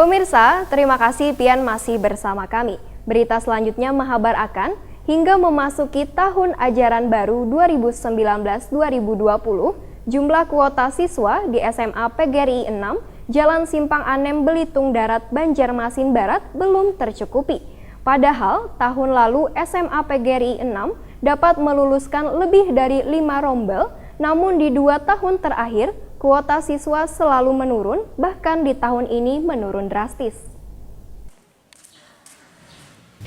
Pemirsa, terima kasih Pian masih bersama kami. Berita selanjutnya menghabar akan hingga memasuki tahun ajaran baru 2019-2020, jumlah kuota siswa di SMA PGRI 6, Jalan Simpang Anem, Belitung Darat, Banjarmasin Barat belum tercukupi. Padahal tahun lalu SMA PGRI 6 dapat meluluskan lebih dari 5 rombel, namun di 2 tahun terakhir kuota siswa selalu menurun, bahkan di tahun ini menurun drastis.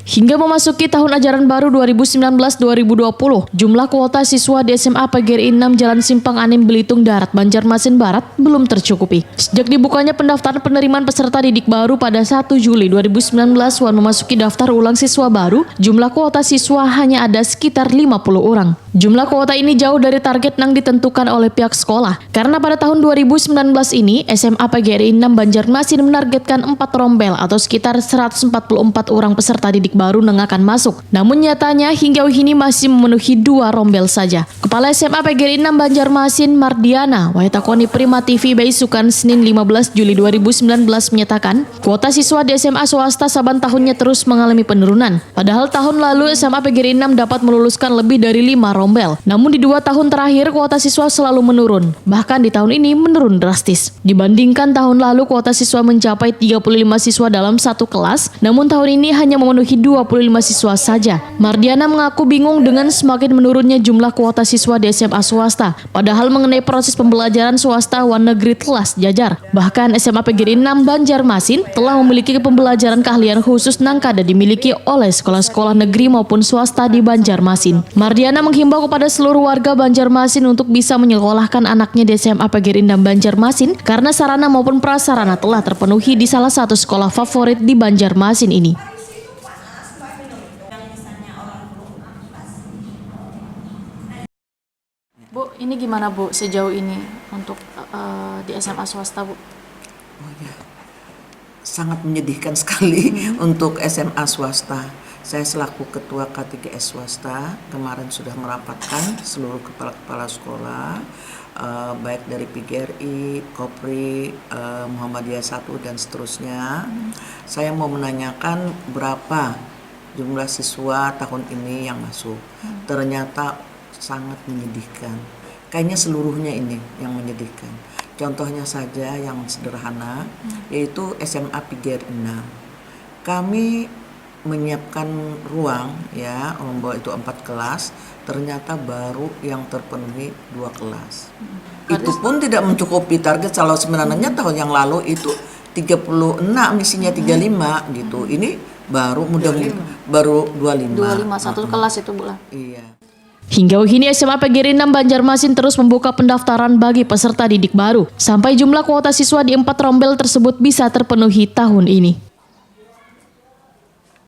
Hingga memasuki tahun ajaran baru 2019-2020, jumlah kuota siswa di SMA PGRI 6 Jalan Simpang Anem, Belitung Darat, Banjarmasin Barat belum tercukupi. Sejak dibukanya pendaftaran penerimaan peserta didik baru pada 1 Juli 2019 wan memasuki daftar ulang siswa baru, jumlah kuota siswa hanya ada sekitar 50 orang. Jumlah kuota ini jauh dari target yang ditentukan oleh pihak sekolah. Karena pada tahun 2019 ini, SMA PGRI 6 Banjarmasin menargetkan 4 rombel atau sekitar 144 orang peserta didik baru yang akan masuk. Namun nyatanya hingga kini masih memenuhi 2 rombel saja. Kepala SMA PGRI 6 Banjarmasin Mardiana Waitakoni Prima TV Baisukan Senin 15 Juli 2019 menyatakan, kuota siswa di SMA swasta saban tahunnya terus mengalami penurunan. Padahal tahun lalu SMA PGRI 6 dapat meluluskan lebih dari 5 rombel. Namun di 2 tahun terakhir kuota siswa selalu menurun. Bahkan di tahun ini menurun drastis. Dibandingkan tahun lalu kuota siswa mencapai 35 siswa dalam satu kelas, namun tahun ini hanya memenuhi 25 siswa saja. Mardiana mengaku bingung dengan semakin menurunnya jumlah kuota siswa di SMA swasta. Padahal mengenai proses pembelajaran swasta wan negeri telah sejajar. Bahkan SMA PGRI 6 Banjarmasin telah memiliki pembelajaran keahlian khusus yang kada dimiliki oleh sekolah-sekolah negeri maupun swasta di Banjarmasin. Mardiana menghimbau kepada seluruh warga Banjarmasin untuk bisa menyekolahkan anaknya di SMA PGRI 6 Banjarmasin karena sarana maupun prasarana telah terpenuhi di salah satu sekolah favorit di Banjarmasin ini. Bu, ini gimana Bu sejauh ini untuk di SMA swasta Bu? Oh ya, sangat menyedihkan sekali untuk SMA swasta. Saya selaku Ketua K3S swasta kemarin sudah merapatkan seluruh kepala-kepala sekolah, baik dari PGRI, Kopri, Muhammadiyah 1 dan seterusnya. Saya mau menanyakan berapa jumlah siswa tahun ini yang masuk. Ternyata sangat menyedihkan. Kayaknya seluruhnya ini yang menyedihkan. Contohnya saja yang sederhana, yaitu SMA PGRI 6. Kami menyiapkan ruang, ya, membawa itu 4 kelas, ternyata baru yang terpenuhi 2 kelas. Itu pun tidak mencukupi target. Kalau sebenarnya tahun yang lalu itu 36, isinya 35 gitu. Ini baru baru 25 satu kelas itu Bu. Iya. Hingga kini SMA PGRI 6 Banjarmasin terus membuka pendaftaran bagi peserta didik baru sampai jumlah kuota siswa di 4 rombel tersebut bisa terpenuhi tahun ini.